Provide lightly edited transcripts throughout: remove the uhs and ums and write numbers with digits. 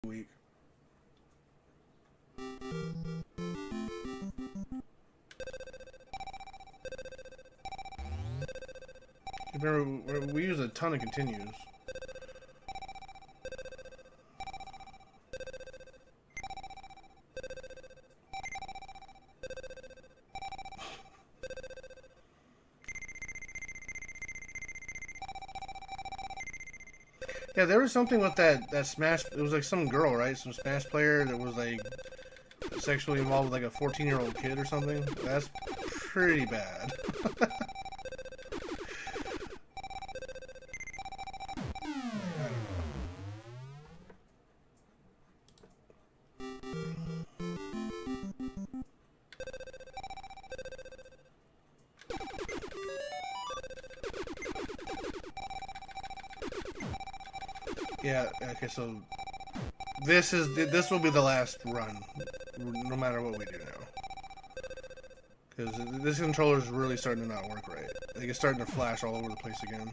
week. Remember, we use a ton of continues. Yeah, there was something with that Smash. It was like some girl, right? Some Smash player that was like sexually involved with like a 14-year-old kid or something. That's pretty bad. Yeah. Okay. So this will be the last run, no matter what we do now. Because this controller is really starting to not work right. Like it's starting to flash all over the place again.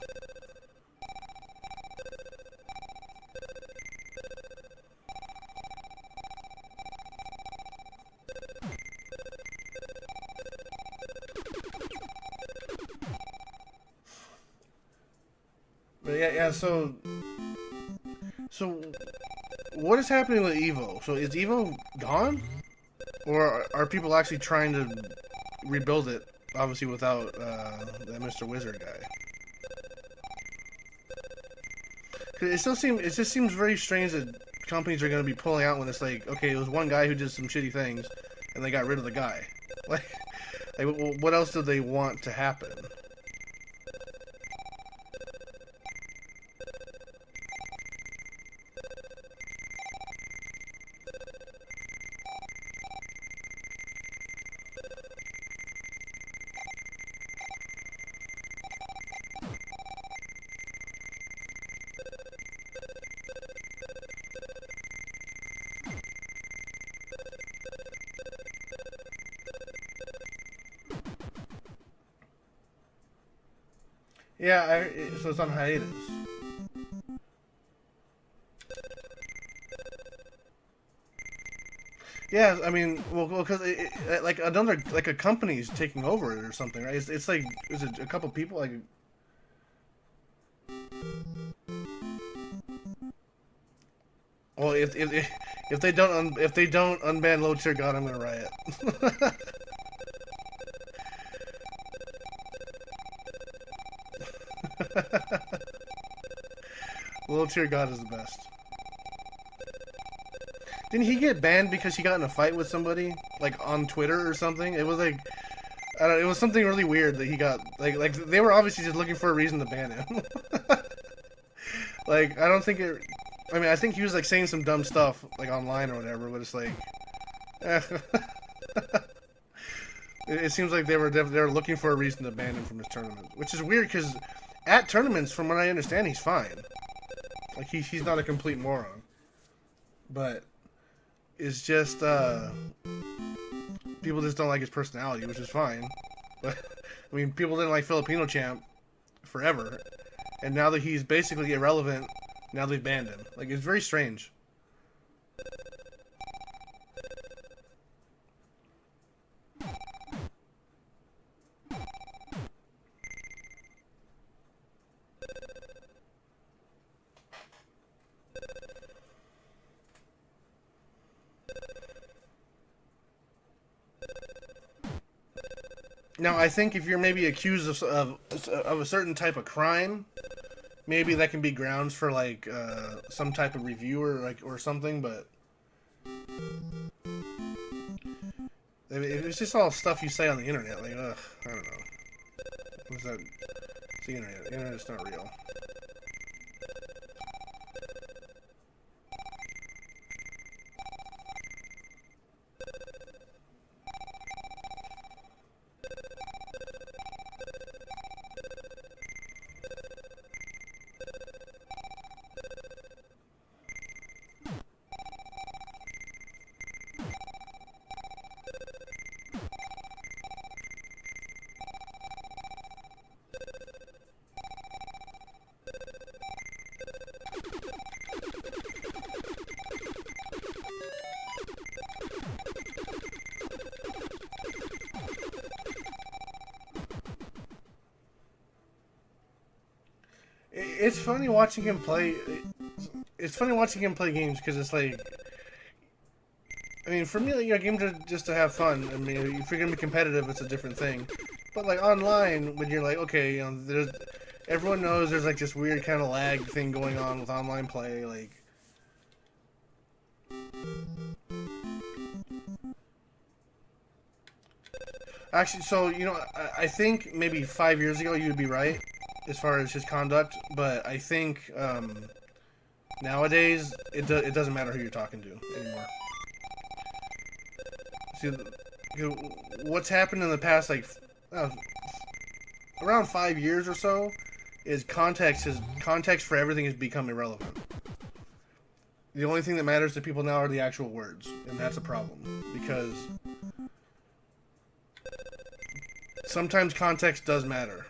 But yeah. So what is happening with Evo? So is Evo gone, or are people actually trying to rebuild it? Obviously, without that Mr. Wizard guy. 'Cause it just seems very strange that companies are going to be pulling out when it's like, okay, it was one guy who did some shitty things, and they got rid of the guy. Like, what else do they want to happen? Yeah, so it's on hiatus. Yeah, I mean, well, because like another like a company's taking over it or something, right? It's like is it a couple people like? Well, if they don't if they don't unban low tier god, I'm gonna riot. Low tier god is the best. Didn't he get banned because he got in a fight with somebody like on Twitter or something? It was like I don't. It was something really weird that he got like they were obviously just looking for a reason to ban him. Like I don't think it. I mean, I think he was like saying some dumb stuff like online or whatever, but it's like. Eh. It seems like they were looking for a reason to ban him from his tournament, which is weird because at tournaments, from what I understand, he's fine. Like he's not a complete moron, but it's just people just don't like his personality, which is fine. But I mean, people didn't like Filipino Champ forever, and now that he's basically irrelevant, now they've banned him. Like it's very strange. Now, I think if you're maybe accused of a certain type of crime, maybe that can be grounds for like some type of review or like or something. But it's just all stuff you say on the internet. Like, ugh, I don't know. What's that? It's the internet. The internet's not real. it's funny watching him play. It's funny watching him play games because it's like, I mean, for me, like, games are just to have fun. I mean, if you're gonna be competitive, it's a different thing. But like online, when you're like, okay, there's everyone knows there's like this weird kind of lag thing going on with online play, like. Actually, so I think maybe 5 years ago you'd be right as far as his conduct, but I think nowadays it doesn't matter who you're talking to anymore. See, what's happened in the past like around 5 years or so is context for everything has become irrelevant. The only thing that matters to people now are the actual words, and that's a problem because sometimes context does matter.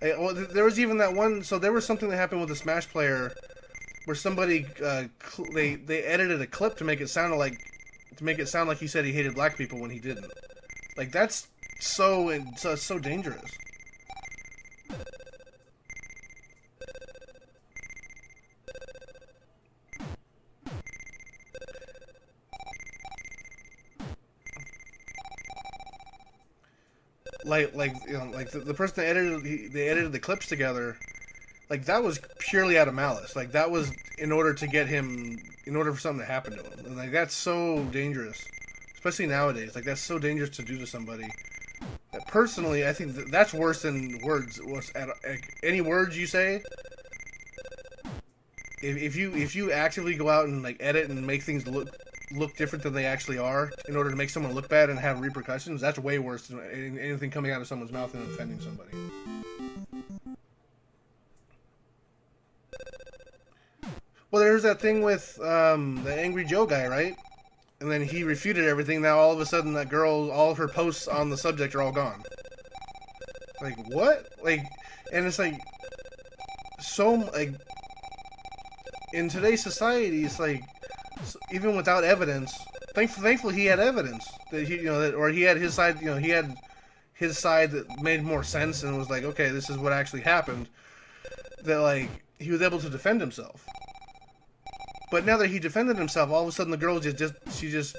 Well, there was even that one. So there was something that happened with a Smash player where somebody they edited a clip to make it sound like he said he hated black people when he didn't. Like that's so dangerous. Like the person that they edited the clips together, like that was purely out of malice. Like that was in order for something to happen to him. And like that's so dangerous, especially nowadays. Like that's so dangerous to do to somebody. That personally, I think that's worse than words. Any words you say, if you actively go out and like edit and make things look different than they actually are in order to make someone look bad and have repercussions, that's way worse than anything coming out of someone's mouth and offending somebody. Well, there's that thing with the Angry Joe guy, right? And then he refuted everything. Now all of a sudden that girl, all of her posts on the subject are all gone. Like what? Like, and it's like so like in today's society, it's like even without evidence. Thankfully, he had evidence that he had his side. He had his side that made more sense and was like, okay, this is what actually happened. That like he was able to defend himself. But now that he defended himself, all of a sudden the girl she just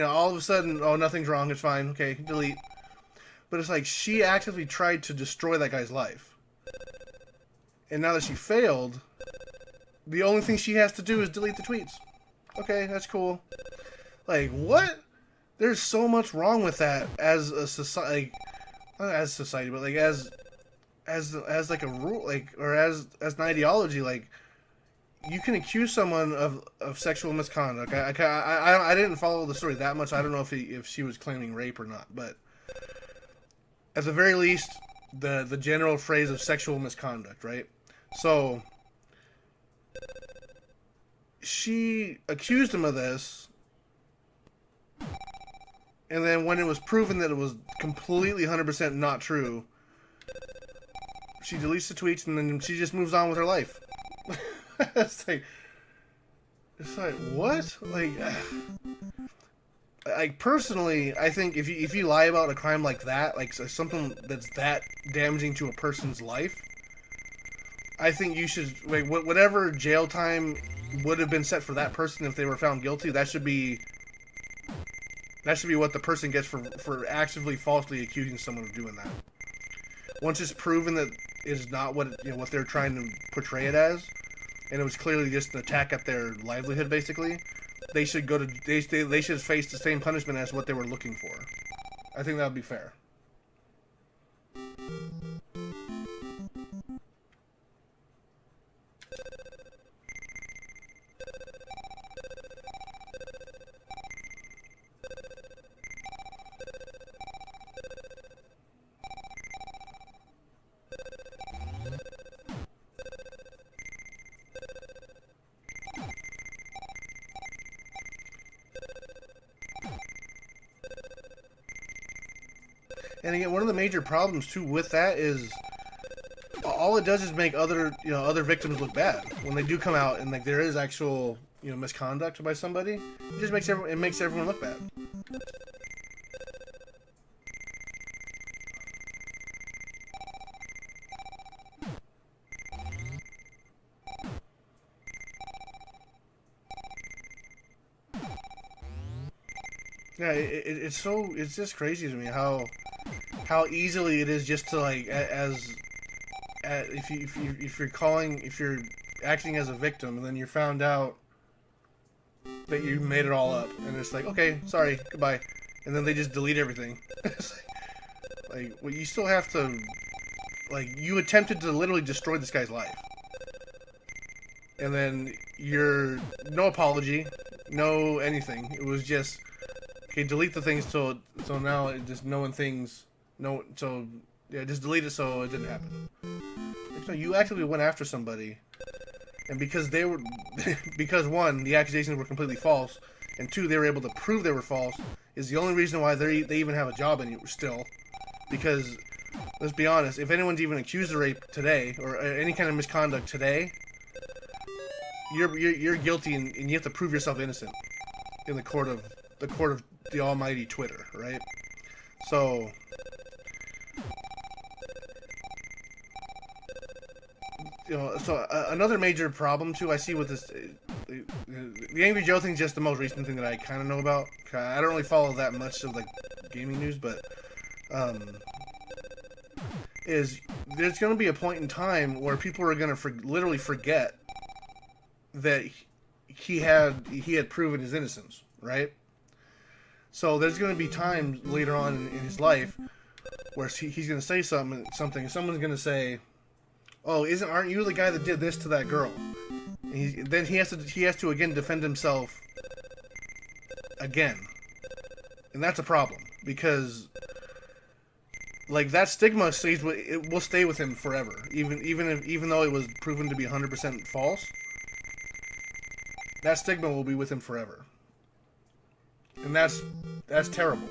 all of a sudden, oh, nothing's wrong, it's fine, okay, delete. But it's like she actively tried to destroy that guy's life. And now that she failed, the only thing she has to do is delete the tweets. Okay, that's cool. Like, what? There's so much wrong with that as a society, not as society, but like as like a rule, like, or as an ideology. Like, you can accuse someone of sexual misconduct. I didn't follow the story that much. I don't know if she was claiming rape or not, but at the very least, the general phrase of sexual misconduct, right? So she accused him of this, and then when it was proven that it was completely 100% not true, she deletes the tweets and then she just moves on with her life. It's like what? Like personally, I think if you lie about a crime like that, like something that's that damaging to a person's life, I think you should whatever jail time would have been set for that person if they were found guilty. That should be what the person gets for actively falsely accusing someone of doing that. Once it's proven that is not what what they're trying to portray it as, and it was clearly just an attack at their livelihood, basically, they should they should face the same punishment as what they were looking for. I think that would be fair. And again, one of the major problems too with that is all it does is make other victims look bad when they do come out and like there is actual misconduct by somebody. It just makes everyone look bad. Yeah, it's just crazy to me how easily it is just to like if you're acting as a victim and then you're found out that you made it all up and it's like, okay, sorry, goodbye, and then they just delete everything. It's like, well, you still have to, like, you attempted to literally destroy this guy's life, and then you're no apology, no anything. It was just, okay, delete the things so now it just no one things no so yeah, just delete it so it didn't happen. Like, no, you actively went after somebody, and because they were because one, the accusations were completely false, and two, they were able to prove they were false, is the only reason why they even have a job still. Because let's be honest, if anyone's even accused of rape today or any kind of misconduct today, you're guilty and you have to prove yourself innocent in the court of the almighty Twitter, right? So another major problem too I see with this, the Angry Joe thing is just the most recent thing that I kind of know about. I don't really follow that much of like gaming news, but is there's going to be a point in time where people are going to literally forget that he had proven his innocence, right? So there's going to be times later on in his life where he's going to say something, and someone's going to say, "Oh, aren't you the guy that did this to that girl?" And then he has to again defend himself again, and that's a problem because like that stigma it will stay with him forever, even though it was proven to be 100% false. That stigma will be with him forever, and that's terrible.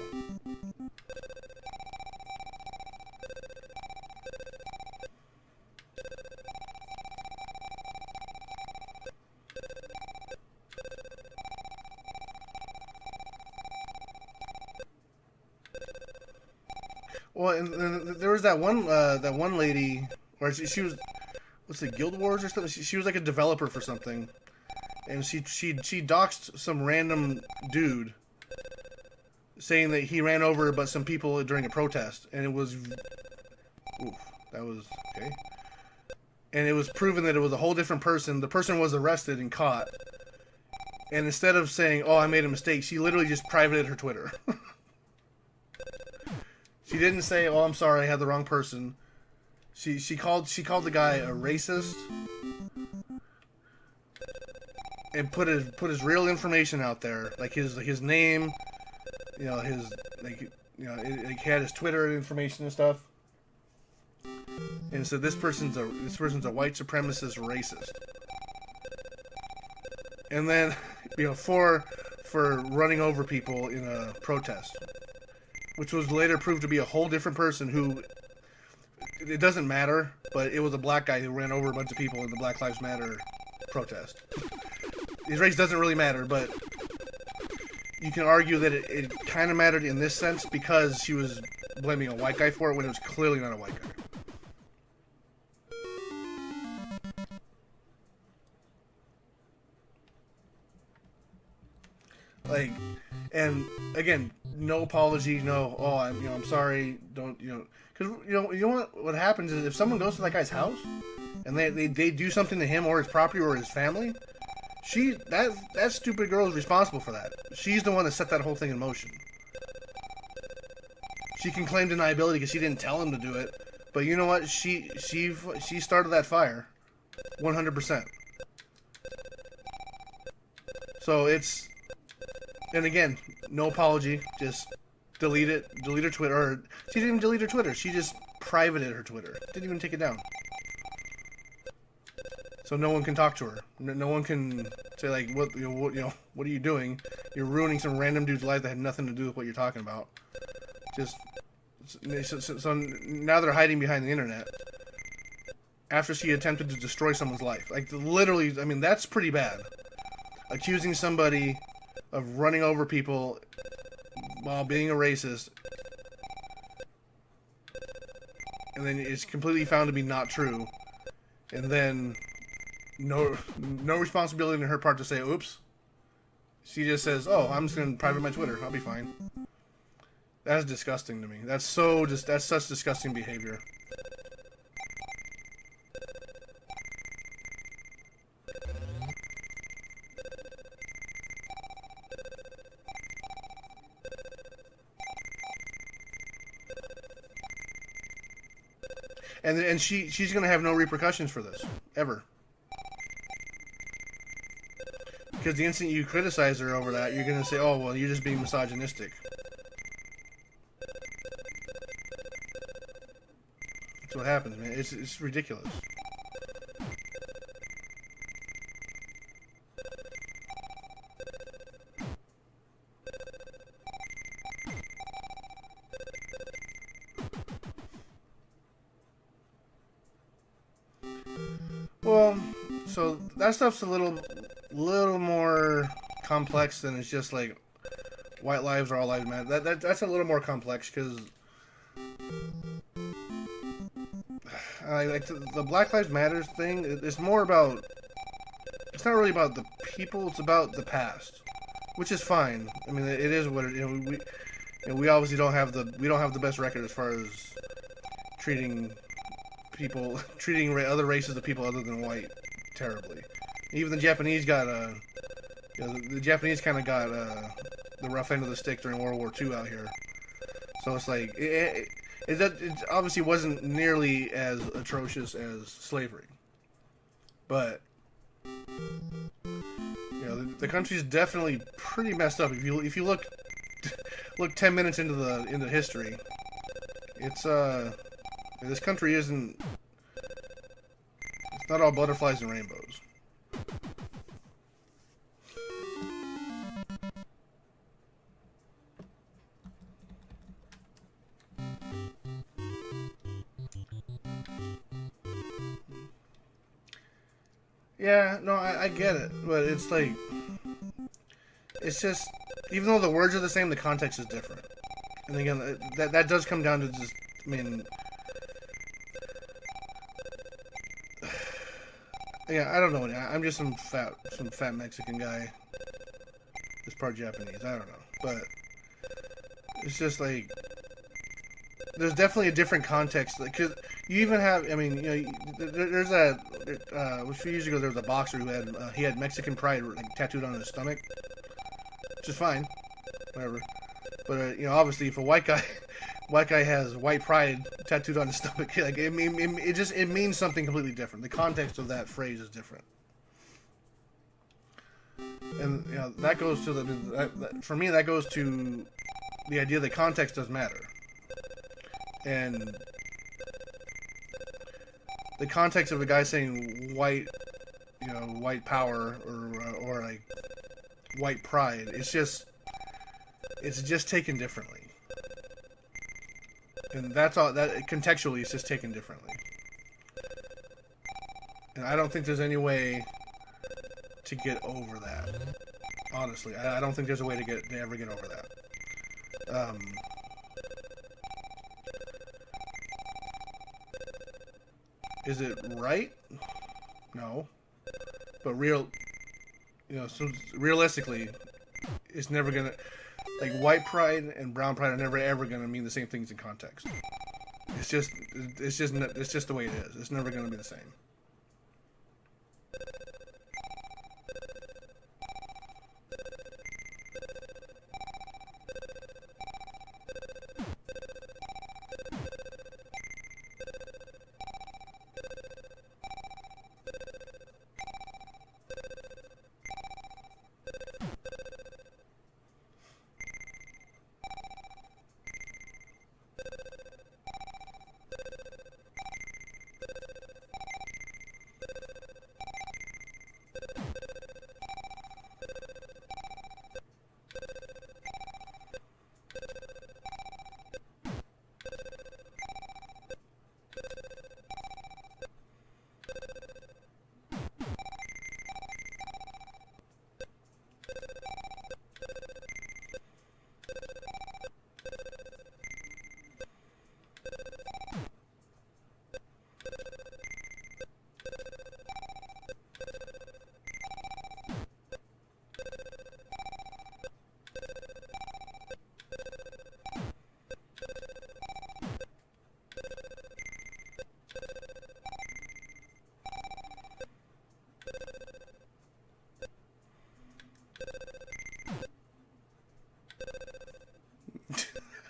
Well, and there was that one lady, or she was, what's it, Guild Wars or something? She was like a developer for something, and she doxed some random dude, saying that he ran over but some people during a protest, and it was, oof, that was okay, and it was proven that it was a whole different person. The person was arrested and caught, and instead of saying, "Oh, I made a mistake," she literally just privated her Twitter. She didn't say, "Oh, I'm sorry, I had the wrong person." She called the guy a racist and put his real information out there, like his name, his it had his Twitter information and stuff, and said this person's a white supremacist racist. And then for running over people in a protest, which was later proved to be a whole different person who, it doesn't matter, but it was a black guy who ran over a bunch of people in the Black Lives Matter protest. His race doesn't really matter, but you can argue that it kind of mattered in this sense because she was blaming a white guy for it when it was clearly not a white guy. Like, and again, no apology, no. Oh, I'm sorry. Don't because you know what happens is if someone goes to that guy's house and they do something to him or his property or his family, that stupid girl is responsible for that. She's the one that set that whole thing in motion. She can claim deniability because she didn't tell him to do it, but you know what? She started that fire, 100%. So it's. And again, no apology, just delete it, delete her Twitter, or she didn't even delete her Twitter, she just privated her Twitter, didn't even take it down. So no one can talk to her, no one can say like, what are you doing? You're ruining some random dude's life that had nothing to do with what you're talking about. So now they're hiding behind the internet, after she attempted to destroy someone's life. Like, literally, I mean, that's pretty bad. Accusing somebody of running over people while being a racist, and then it's completely found to be not true, and then no responsibility on her part to say, "Oops." She just says, "Oh, I'm just gonna private my Twitter. I'll be fine." That's disgusting to me. That's such disgusting behavior. And she's gonna have no repercussions for this ever. Because the instant you criticize her over that, you're gonna say, "Oh, well, you're just being misogynistic." That's what happens, man. It's ridiculous. Well, so that stuff's a little more complex than it's just like white lives are all lives matter. That's a little more complex because like the Black Lives Matter thing. It's more about. It's not really about the people. It's about the past, which is fine. I mean, it is what it. We obviously don't have the best record as far as treating other races of people other than white terribly. Even the Japanese got the Japanese kind of got the rough end of the stick during World War II out here. So it's like it obviously wasn't nearly as atrocious as slavery, but the country's definitely pretty messed up. If you look 10 minutes into history, it's this country isn't. It's not all butterflies and rainbows. Yeah, no, I get it, but it's like, it's just, even though the words are the same, the context is different. And again, that does come down to just, I mean, yeah, I don't know. I'm just some fat Mexican guy that's part Japanese. I don't know, but it's just like there's definitely a different context. Like, cause you even have, I mean, there's that. A few years ago, there was a boxer who had Mexican pride like tattooed on his stomach, which is fine, whatever. But obviously, if a white guy has white pride tattooed on his stomach, like it means something completely different. The context of that phrase is different, and that goes to for me that goes to the idea that context does matter, and the context of a guy saying white power or like white pride, it's just taken differently. And that's all. That contextually, it's just taken differently. And I don't think there's any way to get over that. Honestly, I don't think there's a way to ever get over that. Is it right? No. But so realistically, it's never gonna. Like, white pride and brown pride are never ever gonna mean the same things in context. It's just the way it is. It's never gonna be the same.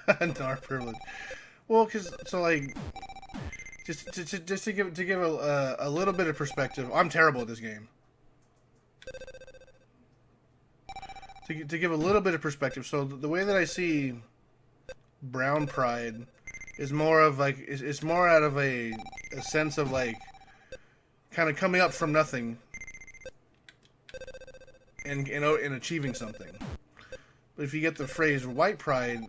Gnar privilege. Well, because so like just to give a little bit of perspective, I'm terrible at this game. To give a little bit of perspective, so the way that I see brown pride is more of like it's more out of a sense of like kind of coming up from nothing and and achieving something. But if you get the phrase white pride,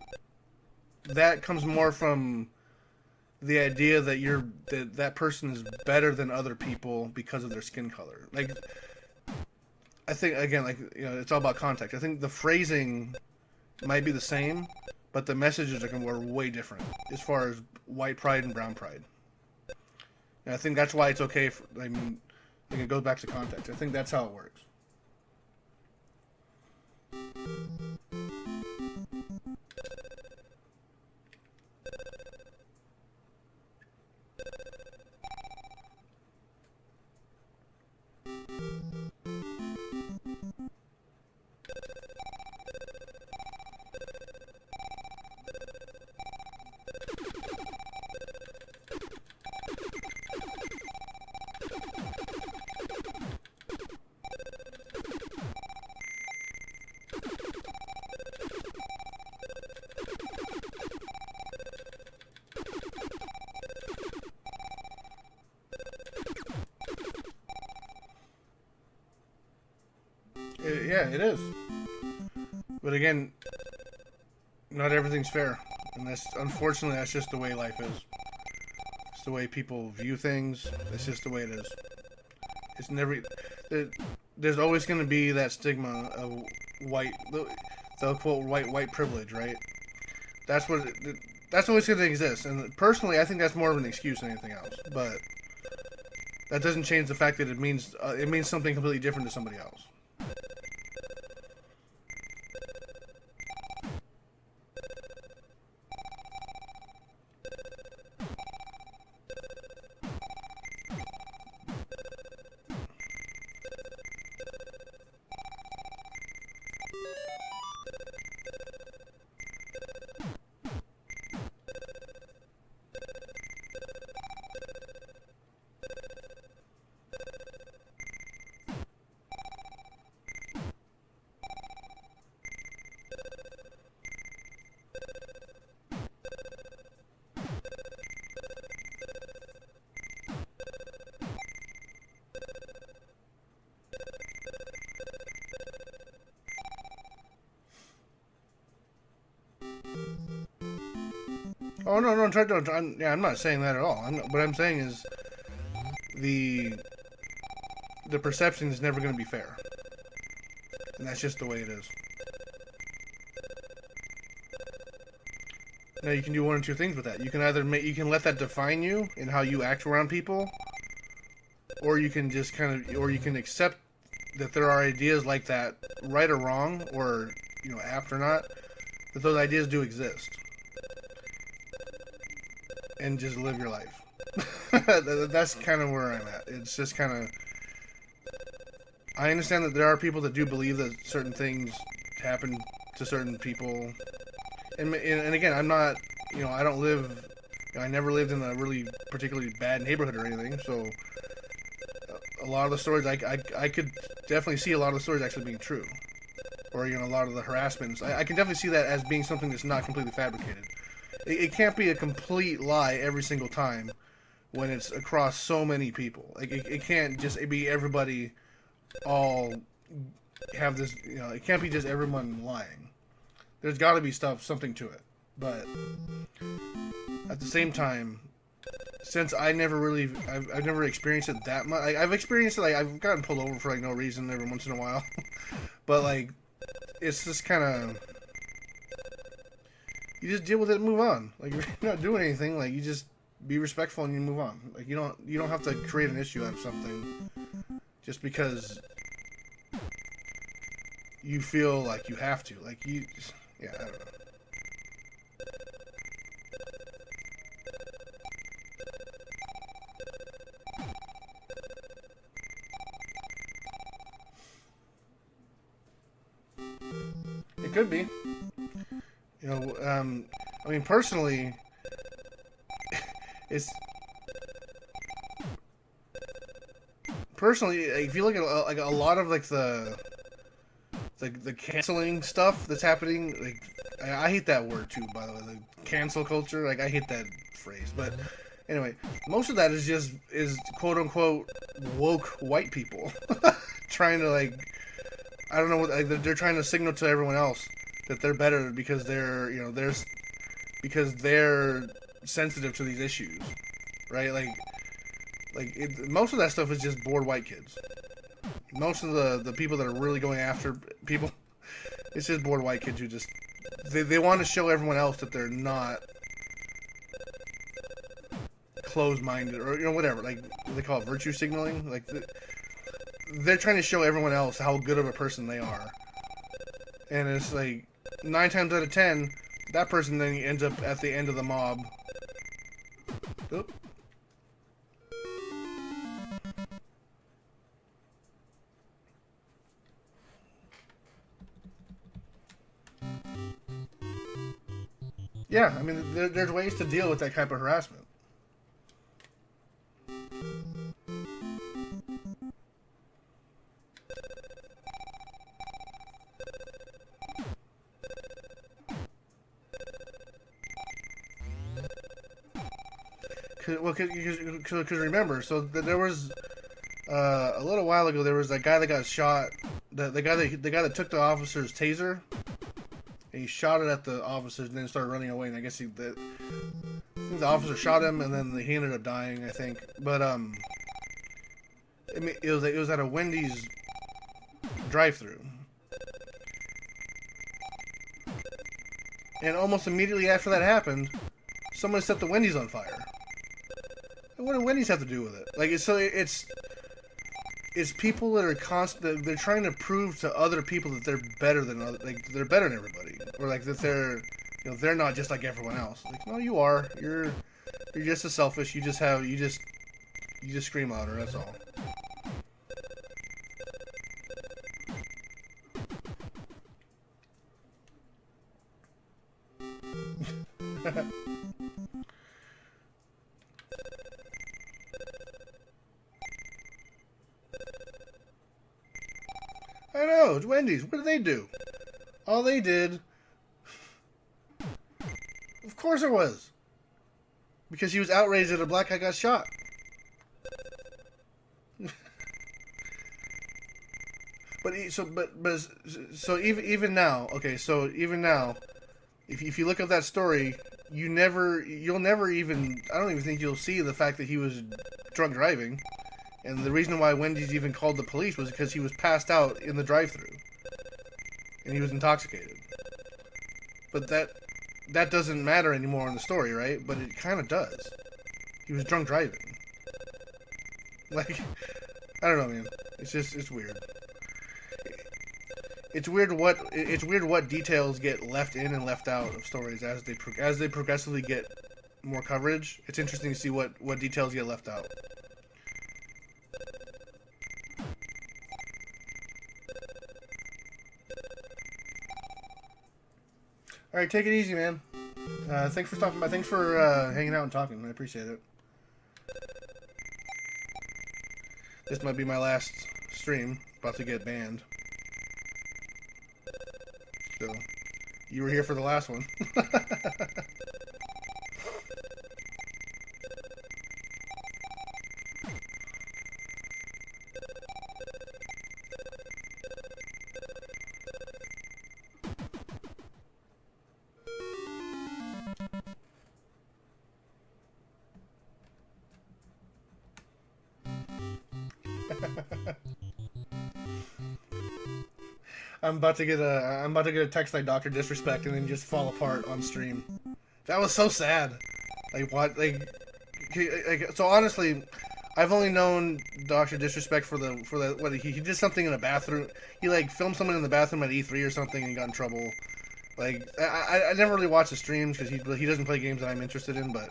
that comes more from the idea that that person is better than other people because of their skin color. Like, I think again, like, you know, it's all about context. I think the phrasing might be the same, but the messages are way different as far as white pride and brown pride. And I think that's why it's okay. I mean, it goes back to context. I think that's how it works. Yeah, it is. But again, not everything's fair, and unfortunately that's just the way life is. It's the way people view things. It's just the way it is. It's never. There's always going to be that stigma of white. They'll quote white privilege, right? That's what. That's always going to exist, and personally, I think that's more of an excuse than anything else. But that doesn't change the fact that it means something completely different to somebody else. Oh no, I'm not saying that at all. What I'm saying is the perception is never going to be fair, and that's just the way it is. Now you can do one or two things with that. You can either you can let that define you and how you act around people, or you can just or you can accept that there are ideas like that, right or wrong, or apt or not, that those ideas do exist. And just live your life. That's kind of where I'm at. It's just kind of... I understand that there are people that do believe that certain things happen to certain people. And again, I'm not... I don't live... I never lived in a really particularly bad neighborhood or anything, so... A lot of the stories, I could definitely see a lot of the stories actually being true. Or, a lot of the harassments. I can definitely see that as being something that's not completely fabricated. It can't be a complete lie every single time when it's across so many people. Like, it can't just be everybody all have this, it can't be just everyone lying. There's got to be something to it. But at the same time, since I've never experienced it that much. I've experienced it, I've gotten pulled over for, no reason every once in a while. But, it's just kind of... You just deal with it and move on. You're not doing anything. You just be respectful and you move on. You don't have to create an issue out of something just because you feel like you have to. I don't know. It could be. I mean, personally, it's personally, if you look at like a lot of like the canceling stuff that's happening, like I hate that word too. By the way, the cancel culture, like I hate that phrase. But anyway, most of that is quote unquote woke white people trying to like I don't know what like, they're trying to signal to everyone else that they're better because they're sensitive to these issues, right? Most of that stuff is just bored white kids. Most of the people that are really going after people, it's just bored white kids who just they want to show everyone else that they're not closed-minded or whatever. Like they call it virtue signaling. Like they're trying to show everyone else how good of a person they are, and it's like 9 times out of 10, that person then ends up at the end of the mob. Oop. Yeah, I mean, there's ways to deal with that type of harassment. Because remember, so there was a little while ago there was that guy that got shot. The guy that took the officer's taser, and he shot it at the officers and then started running away. And I guess I think the officer shot him, and then he ended up dying. I think, but it was at a Wendy's drive-through, and almost immediately after that happened, someone set the Wendy's on fire. What do Wendy's have to do with it? Like, it's people that are constant. They're trying to prove to other people that they're better than they're better than everybody, or like that they're not just like everyone else. Like, no, you are. You're just as selfish. You just scream louder. That's all. I know, it's Wendy's. What did they do? All they did... Of course it was. Because he was outraged that a black guy got shot. Even now, okay, so even now, if you look at that story, you'll never even, I don't even think you'll see the fact that he was drunk driving. And the reason why Wendy's even called the police was because he was passed out in the drive-thru. And he was intoxicated. But that doesn't matter anymore in the story, right? But it kind of does. He was drunk driving. Like, I don't know, man. It's weird. It's weird what details get left in and left out of stories as they progressively get more coverage. It's interesting to see what details get left out. All right, take it easy, man. Thanks for stopping by. Thanks for hanging out and talking. I appreciate it. This might be my last stream. About to get banned. So, you were here for the last one. I'm about to get a text like Dr. Disrespect and then just fall apart on stream. That was so sad. Like what? So honestly, I've only known Dr. Disrespect for the what he did something in a bathroom. He like filmed someone in the bathroom at E3 or something and he got in trouble. Like I never really watch the streams because he doesn't play games that I'm interested in, but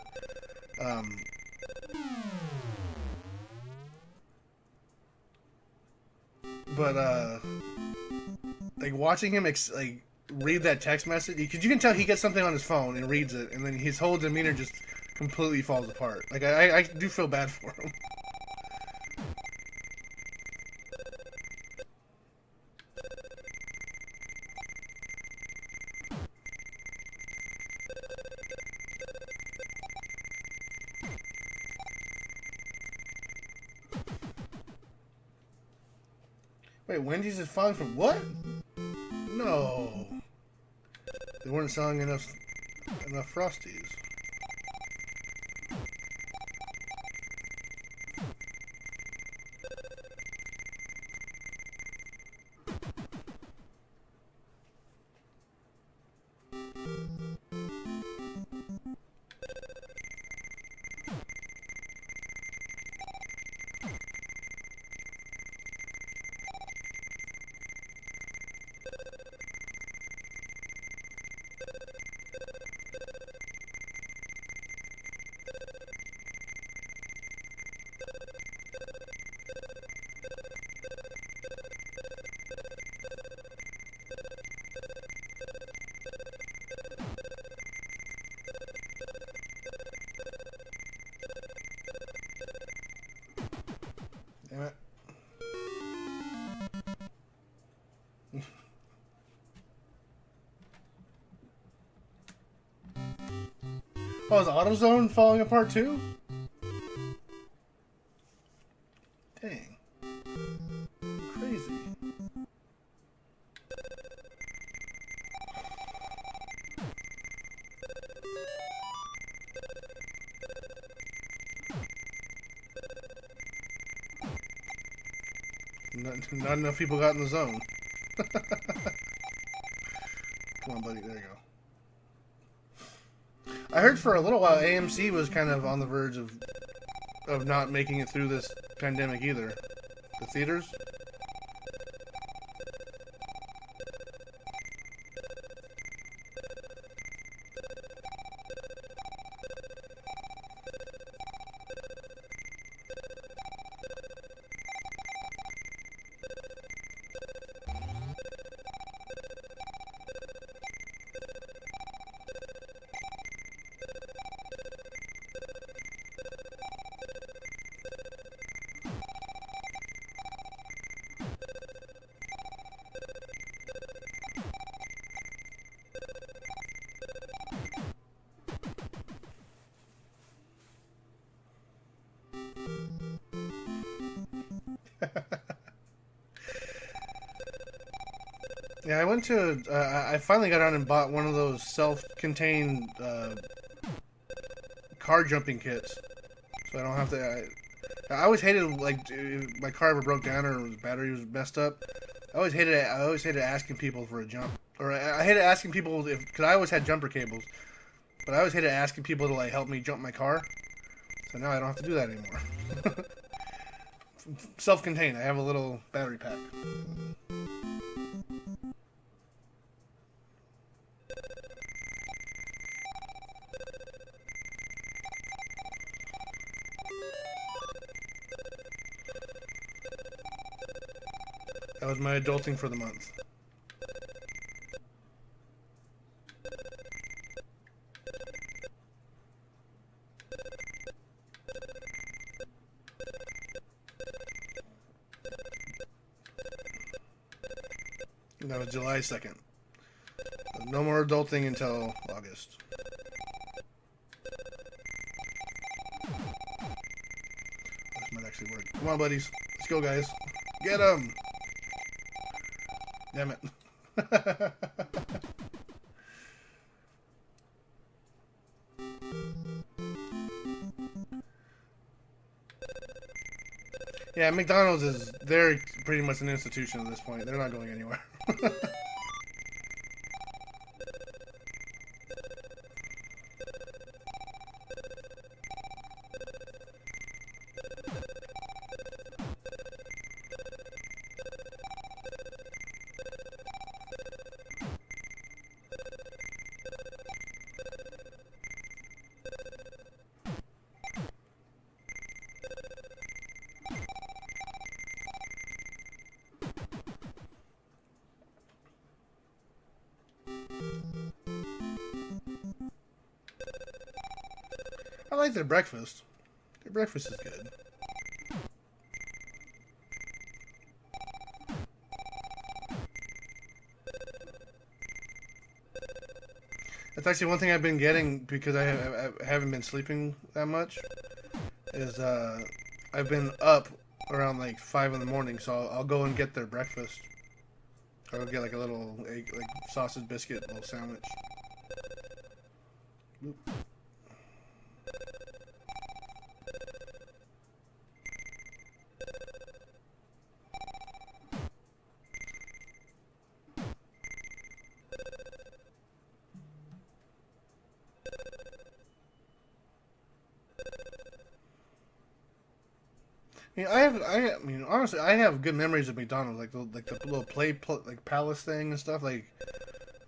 like watching him read that text message, because you can tell he gets something on his phone and reads it, and then his whole demeanor just completely falls apart. Like, I do feel bad for him. Wait, Wendy's is falling from what? No. They weren't selling enough Frosties. Damn it. Oh, is AutoZone falling apart too? Dang. Crazy. Not enough people got in the zone. Come on, buddy. There you go. I heard for a little while AMC was kind of on the verge of not making it through this pandemic either. The theaters. Yeah, I went to. I finally got on and bought one of those self-contained car jumping kits, so I don't have to. I always hated, like, if my car ever broke down or the battery was messed up. I always hated asking people for a jump, or I hated asking people because I always had jumper cables, but I always hated asking people to like help me jump my car. So now I don't have to do that anymore. Self-contained. I have a little battery pack. That was my adulting for the month. And that was July 2nd. No more adulting until August. This might actually work. Come on, buddies. Let's go, guys. Get them! Damn it. Yeah, McDonald's they're pretty much an institution at this point. They're not going anywhere. I like their breakfast. Their breakfast is good. That's actually one thing I've been getting because I haven't been sleeping that much. Is I've been up around like 5 in the morning, so I'll go and get their breakfast. I'll get like a little egg, like sausage biscuit, little sandwich. Oop. I mean, honestly, I have good memories of McDonald's, like the little like palace thing and stuff. Like,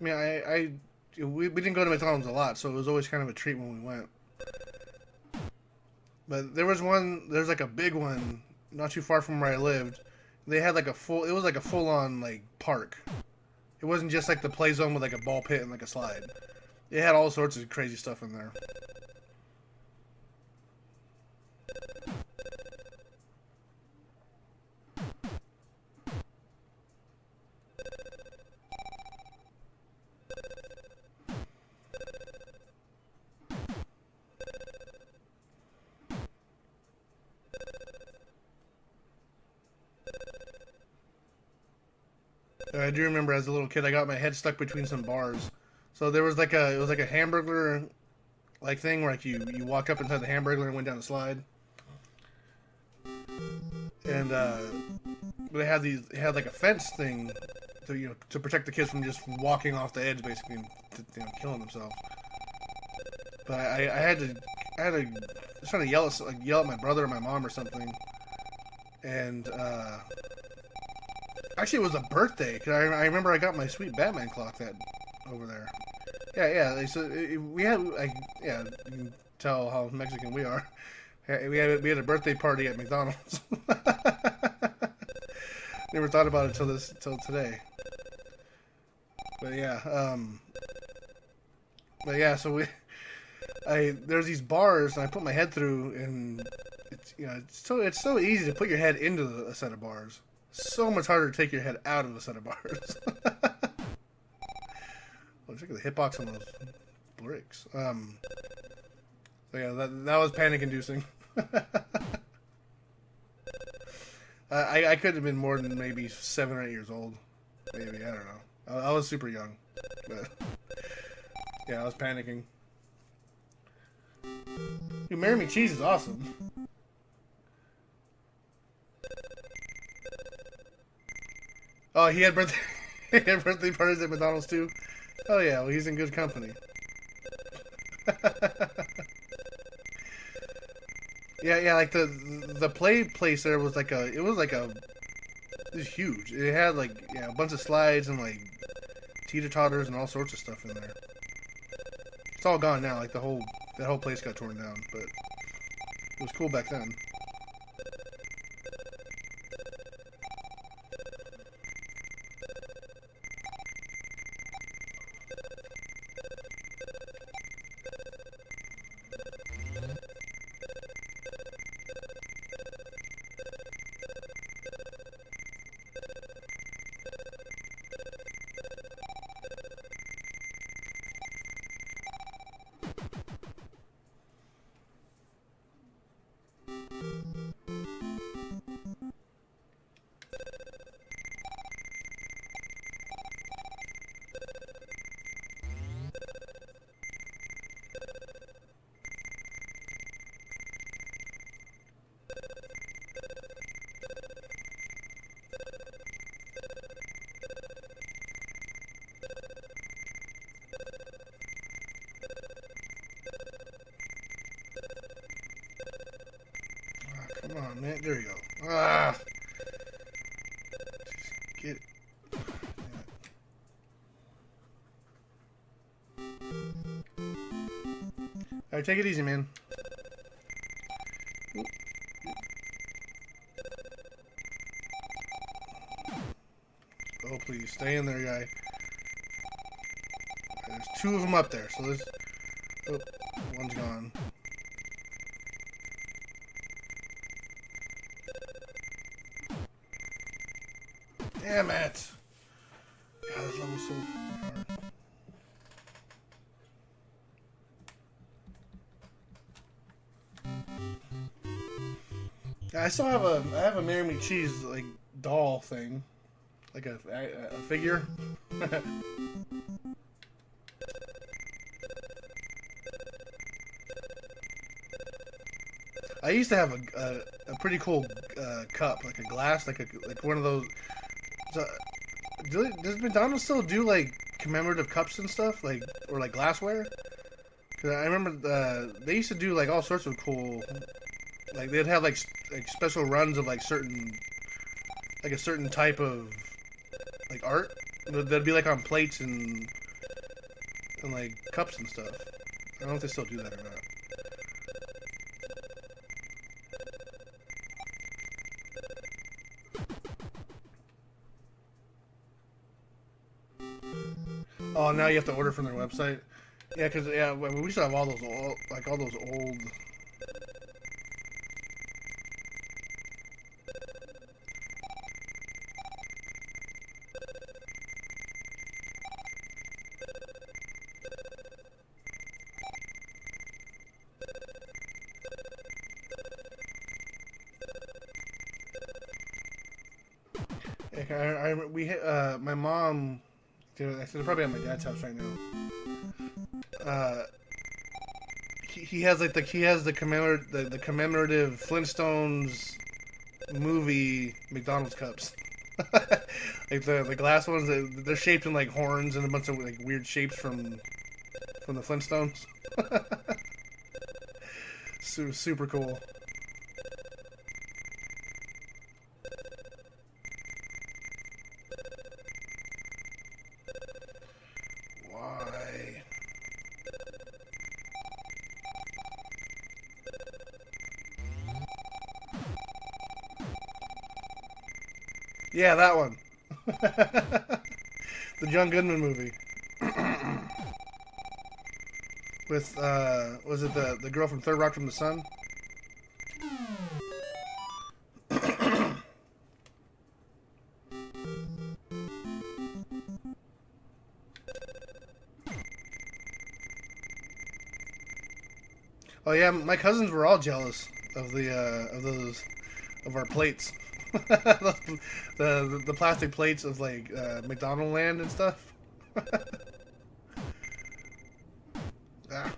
I mean, we didn't go to McDonald's a lot, so it was always kind of a treat when we went. But there's like a big one, not too far from where I lived. They had like it was like a full on like park. It wasn't just like the play zone with like a ball pit and like a slide. It had all sorts of crazy stuff in there. I do remember as a little kid, I got my head stuck between some bars. So there was it was like a hamburger like thing where like you walk up inside the hamburger and went down the slide. And they had like a fence thing to protect the kids from just walking off the edge basically and killing themselves. But I had to I was trying to yell at my brother or my mom or something. And actually, it was a birthday. Cause I remember I got my sweet Batman clock that over there. Yeah. So we had yeah. You can tell how Mexican we are. We had a birthday party at McDonald's. Never thought about it till today. But yeah. So there's these bars, and I put my head through, and it's so easy to put your head into a set of bars. So much harder to take your head out of a set of bars. Oh, check the hitbox on those bricks. So yeah, that was panic-inducing. I could have been more than maybe 7 or 8 years old. Maybe, I don't know. I was super young. But yeah, I was panicking. Dude, Marry Me Cheese is awesome. Oh, he had birthday, he had birthday parties at McDonald's too? Oh yeah, well he's in good company. Yeah, like the play place there was it was huge. It had a bunch of slides and like teeter-totters and all sorts of stuff in there. It's all gone now, like that whole place got torn down, but it was cool back then. Come on, man. There you go. Ah! Just get it. Alright, take it easy, man. Oh, please. Stay in there, guy. There's 2 of them up there, so there's... Oh, one's gone. Damn it! God, this level's so hard. I still have a Marry Me Cheese like doll thing, like a figure. I used to have a pretty cool cup, like a glass, like one of those. So, does McDonald's still do like commemorative cups and stuff, like or like glassware? Cause I remember they used to do like all sorts of cool, like they'd have like special runs of like a certain type of like art. That'd be like on plates and like cups and stuff. I don't know if they still do that or not. Oh, now you have to order from their website. Yeah, because we used to have all those old, my mom. I said they're probably at my dad's house right now. He has like the commemorative Flintstones movie McDonald's cups. Like the glass ones, they're shaped in like horns and a bunch of like weird shapes from the Flintstones. Super cool. Why? Yeah, that one. The John Goodman movie. With, was it the girl from Third Rock from the Sun? Oh yeah, my cousins were all jealous of of our plates. the plastic plates of like McDonald Land and stuff. Ah.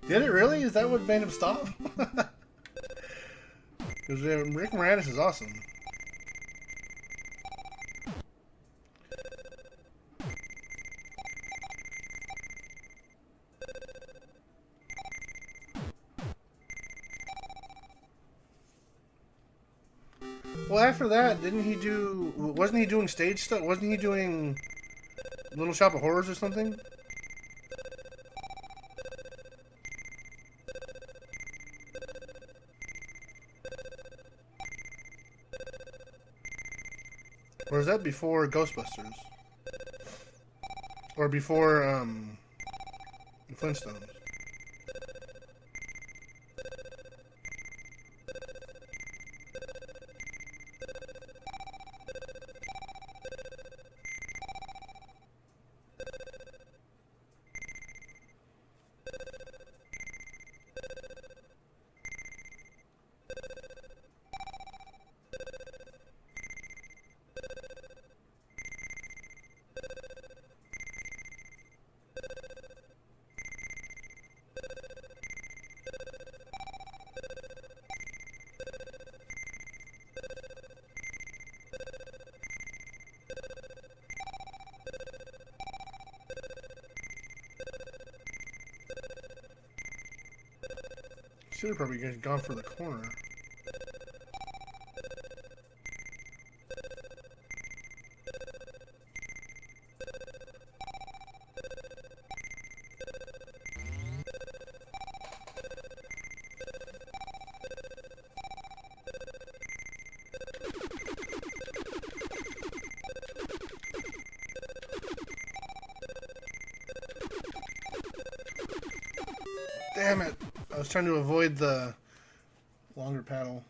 Did it really? Is that what made him stop? Because Rick Moranis is awesome. Well, after that, didn't he do... Wasn't he doing stage stuff? Wasn't he doing Little Shop of Horrors or something? Or is that before Ghostbusters? Or before, Flintstones? Should have probably gone for the corner. Damn it. I was trying to avoid the longer paddle.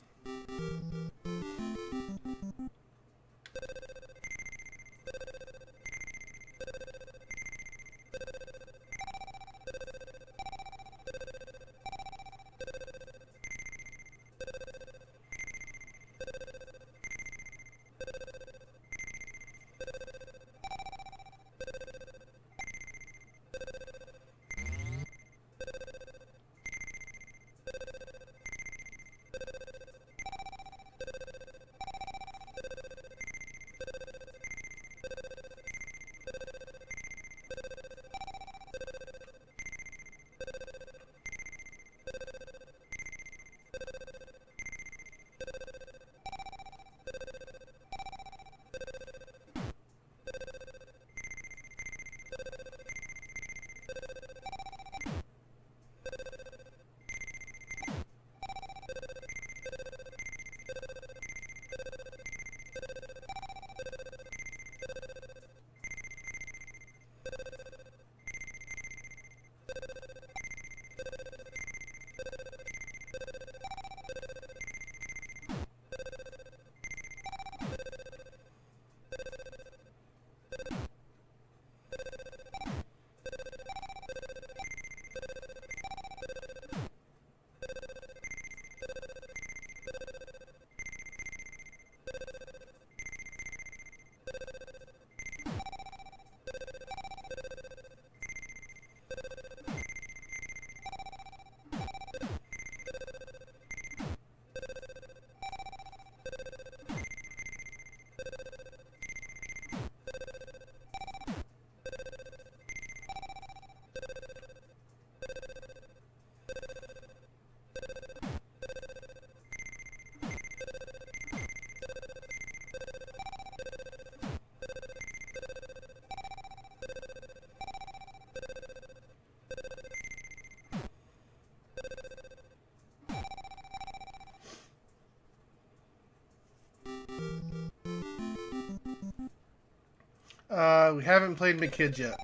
We haven't played McKids yet.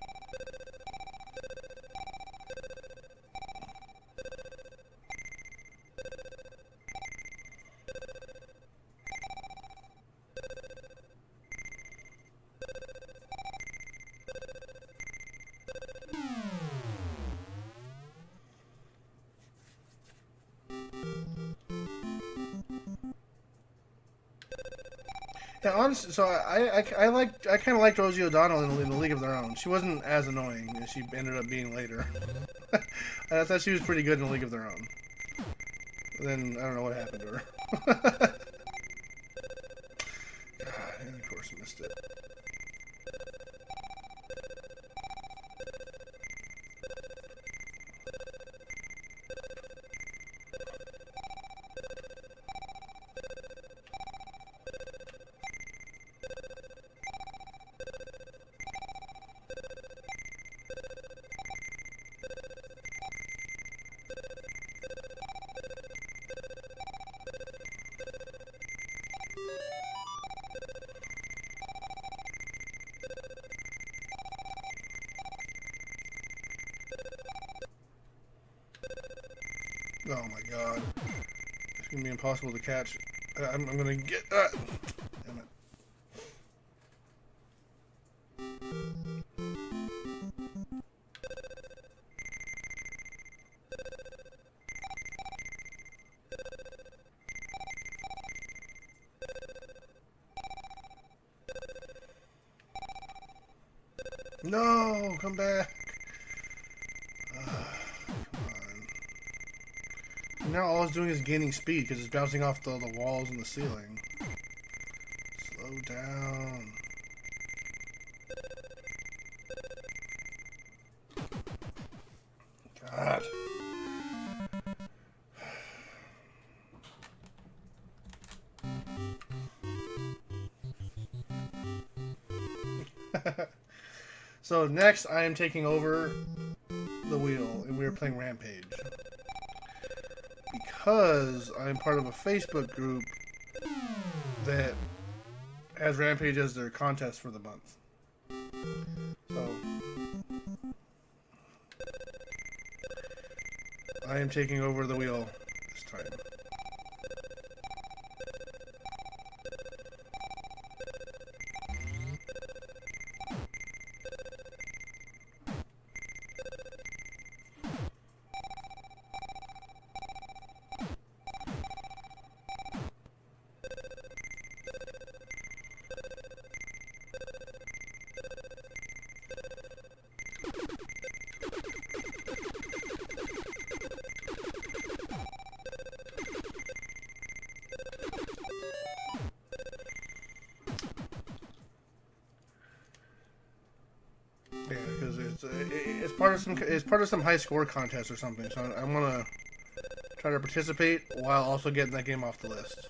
Yeah, honestly, so I kind of liked Rosie O'Donnell in the League of Their Own. She wasn't as annoying as she ended up being later. I thought she was pretty good in the League of Their Own. Then I don't know what happened to her. God, and of course I missed it. Oh my god. It's gonna be impossible to catch. I'm gonna get. Damn it. No, come back. Now all it's doing is gaining speed because it's bouncing off the walls and the ceiling. Slow down. God. So next I am taking over the wheel and we are playing Rampage. Because I'm part of a Facebook group that has Rampage as their contest for the month. So I am taking over the wheel this time. Yeah, because it's part of some high score contest or something. So I want to try to participate while also getting that game off the list.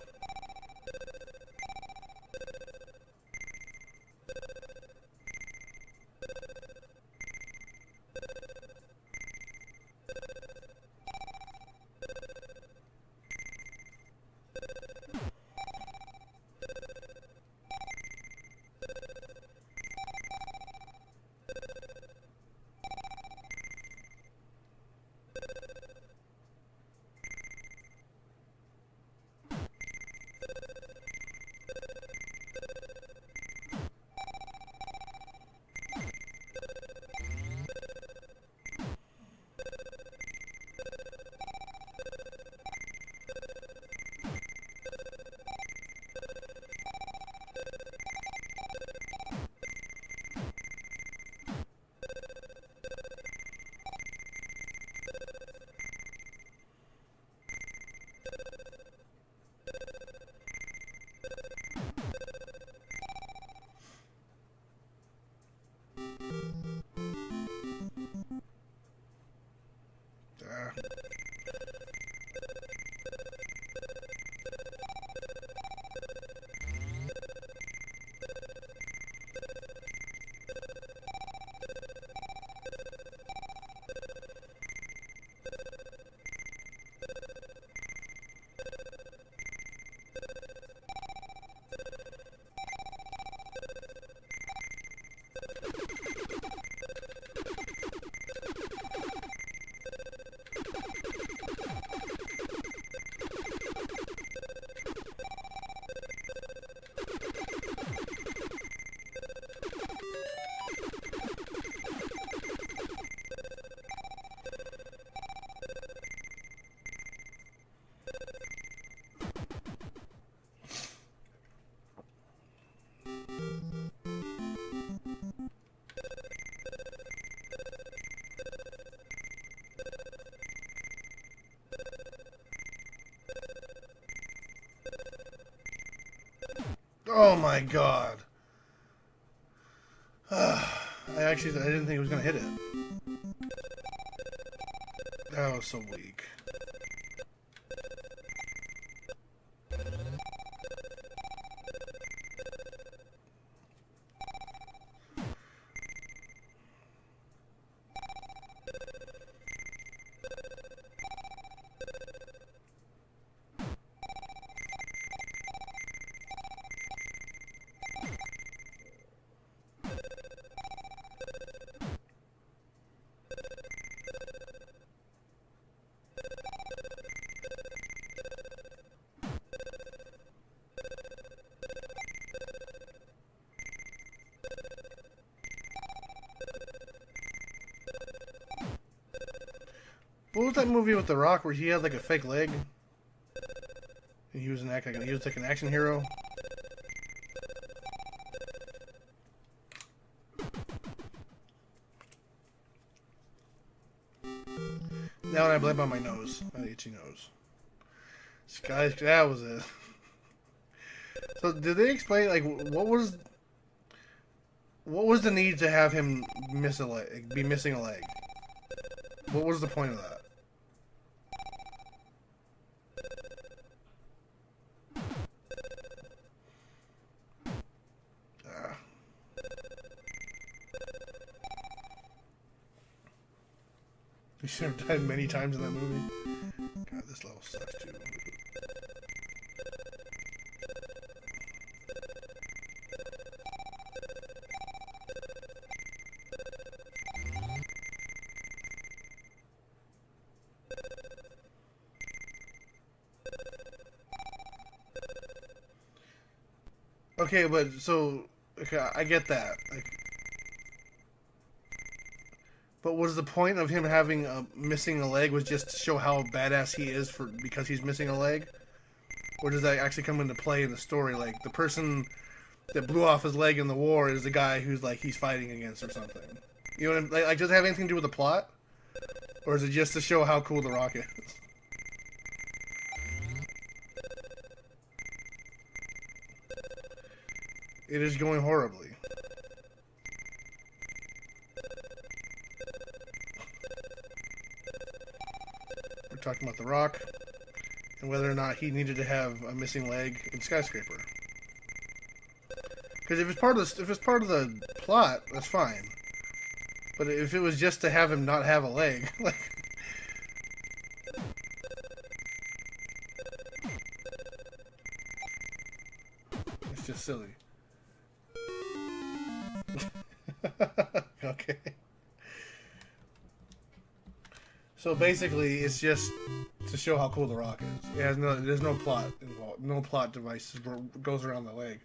Oh my god. I didn't think it was gonna hit it. That was so weak. What was that movie with The Rock where he had like a fake leg? And he was like an action hero. Now I blame on my nose, my itchy nose. Guys, that was it. So did they explain like what was the need to have him miss a leg, be missing a leg? What was the point of that? He should have died many times in that movie. God, this level sucks too. Okay, but so okay, I get that. Like, but was the point of him having a missing a leg was just to show how badass he is for because he's missing a leg, or does that actually come into play in the story? Like the person that blew off his leg in the war is the guy who's like he's fighting against or something. You know what I mean? Like does it have anything to do with the plot, or is it just to show how cool the Rock is? It is going horribly. We're talking about the Rock and whether or not he needed to have a missing leg in Skyscraper. Because if it's part of the plot, that's fine. But if it was just to have him not have a leg, like it's just silly. Okay. So basically, it's just to show how cool the Rock is. It has there's no plot involved. No plot device goes around the leg.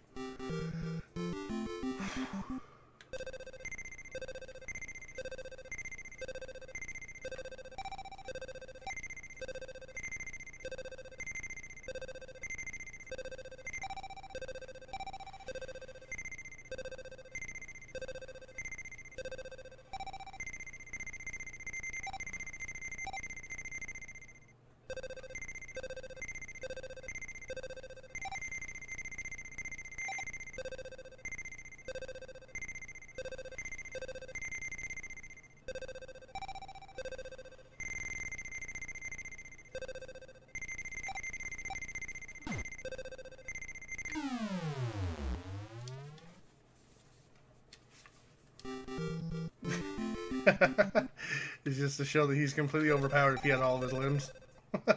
It's just to show that he's completely overpowered if he had all of his limbs. Yeah,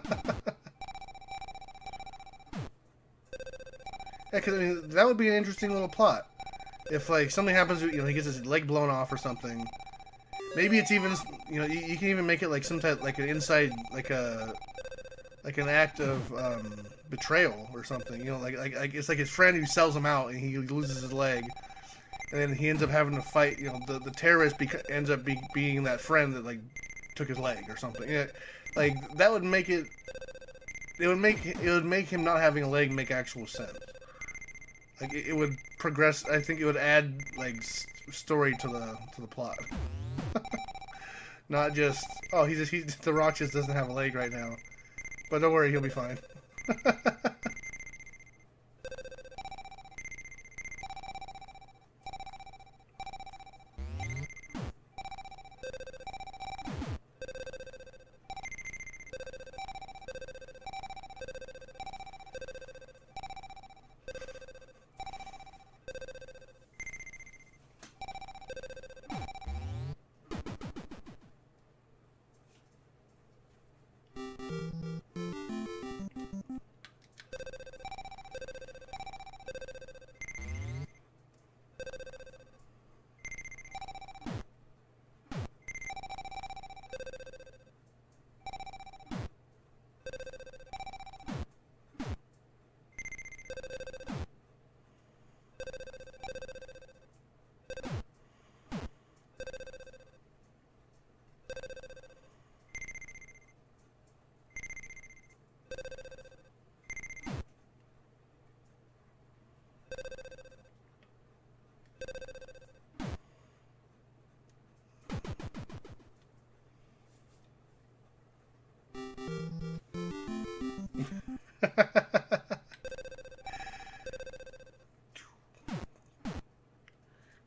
because I mean, that would be an interesting little plot. If like something happens, you know, he gets his leg blown off or something. Maybe it's even, you know, you can even make it like some type, like an inside, like an act of betrayal or something. You know, like it's like his friend who sells him out and he loses his leg, and then he ends up having to fight. You know, the terrorist ends up being that friend that like took his leg or something. Yeah, like that would make it. It would make him not having a leg make actual sense. Like it would progress. I think it would add like story to the plot. Not just he's the Rock just doesn't have a leg right now, but don't worry, he'll be fine.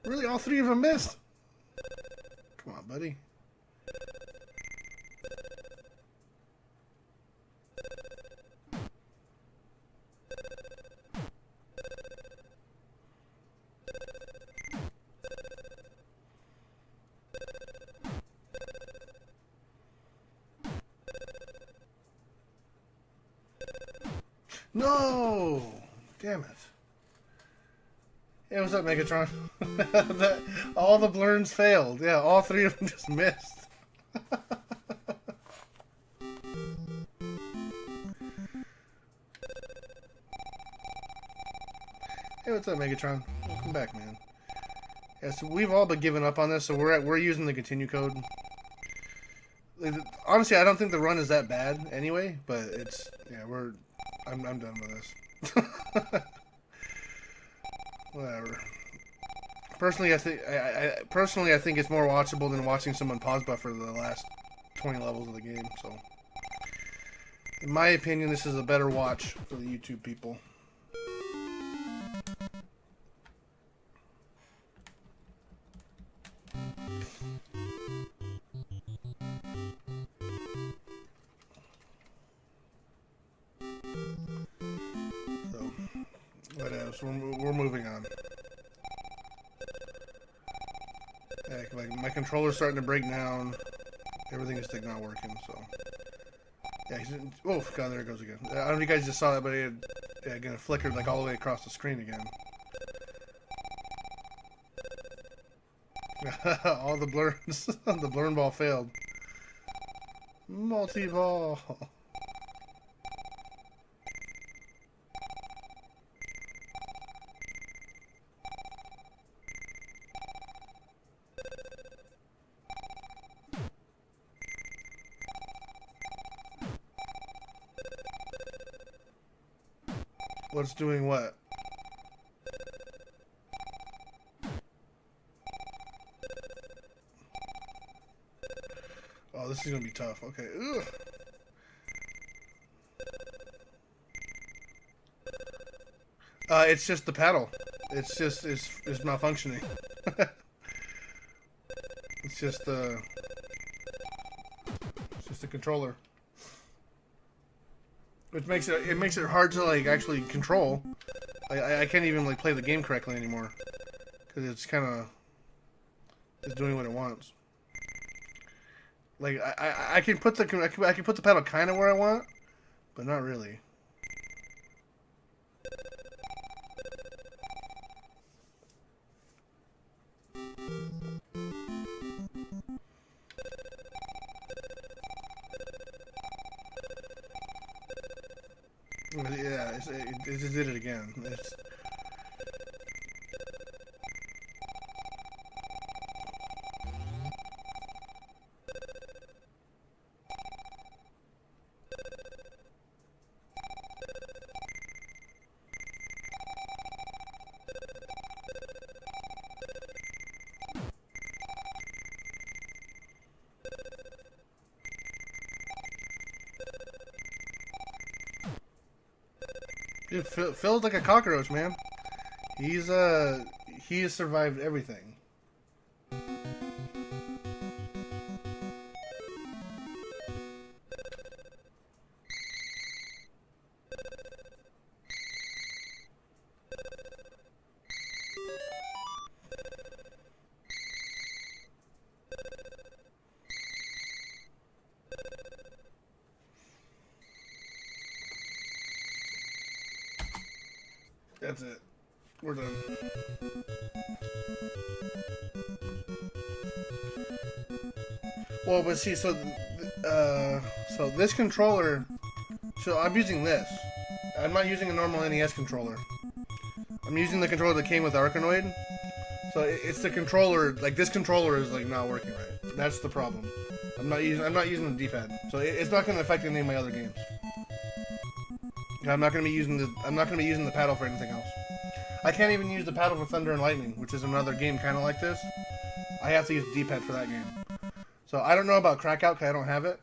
Really, all three of them missed? Come on, buddy. No! Damn it. Hey, what's up, Megatron? All the blurns failed. Yeah, all three of them just missed. Hey, what's up, Megatron? Welcome back, man. Yeah, so we've all been giving up on this, so we're using the continue code. Honestly, I don't think the run is that bad anyway, but it's I'm done with this. Whatever. Personally, I think it's more watchable than watching someone pause buffer the last 20 levels of the game. So, in my opinion, this is a better watch for the YouTube people. So, whatever. So we're moving on. Like my controller's starting to break down. Everything is like not working. So yeah, oh god, there it goes again. I don't know if you guys just saw that, but it again flickered like all the way across the screen again. All the blurs, the blurring ball failed. Multi-ball. What's doing what? Oh, this is gonna be tough. Okay. Ugh. It's just the paddle. It's malfunctioning. It's just the controller. Which makes it hard to like actually control. I can't even like play the game correctly anymore because it's doing what it wants. Like I can put the pedal kind of where I want, but not really. Yeah, it just did it again. Dude, Phil's like a cockroach, man. He has survived everything. That's it. We're done. Well, but see, so this controller, so I'm using this. I'm not using a normal NES controller. I'm using the controller that came with Arkanoid. So it's the controller, like this controller is like not working right. That's the problem. I'm not using the D-pad. So it's not going to affect any of my other games. I'm not going to be using the paddle for anything else. I can't even use the paddle for Thunder and Lightning, which is another game kind of like this. I have to use the D-pad for that game. So I don't know about Crackout because I don't have it.